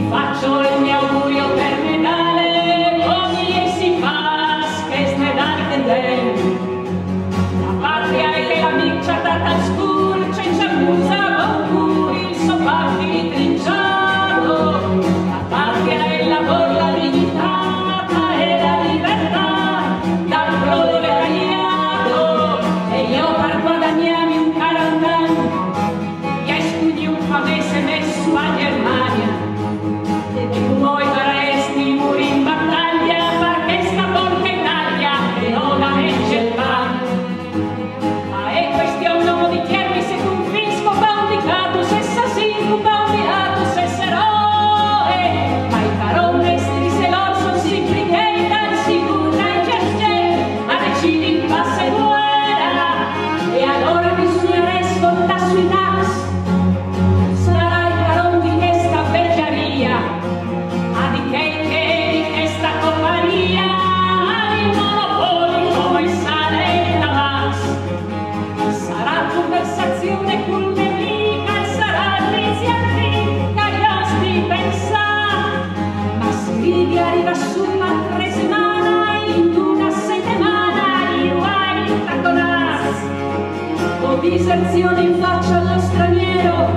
faccio il mio augurio per Natale, come si fa, che snedare tendente. La patria è che la miccia data scur, c'è musa, con il sopatti di trinciato. La patria è il lavoro, la dignità e la libertà, dal proletariato. E io per guadagnarmi un carantano, gli studi un famese messo a Germania. E tu vuoi faresti muri in battaglia, perché sta porca Italia che non la regge il pane. Ma è questione non di chiarmi se tu un fisco bandicato, se s'assinco bandicato, se s'eroe. Ma i parole strise l'orso si brigheita, si cura in geste, a decidi in passa e guerra. E allora bisognerà scontare sui tax. Sarai caron di questa vecchiaria, a di che di questa compagnia, il monopoli come il sale e la max. Sarà conversazione con nemica e sarà iniziativa che io pensare. Ma se vivi arriva su una 3 settimane, in una settimana io hai intraconato. O diserzione in faccia allo straniero,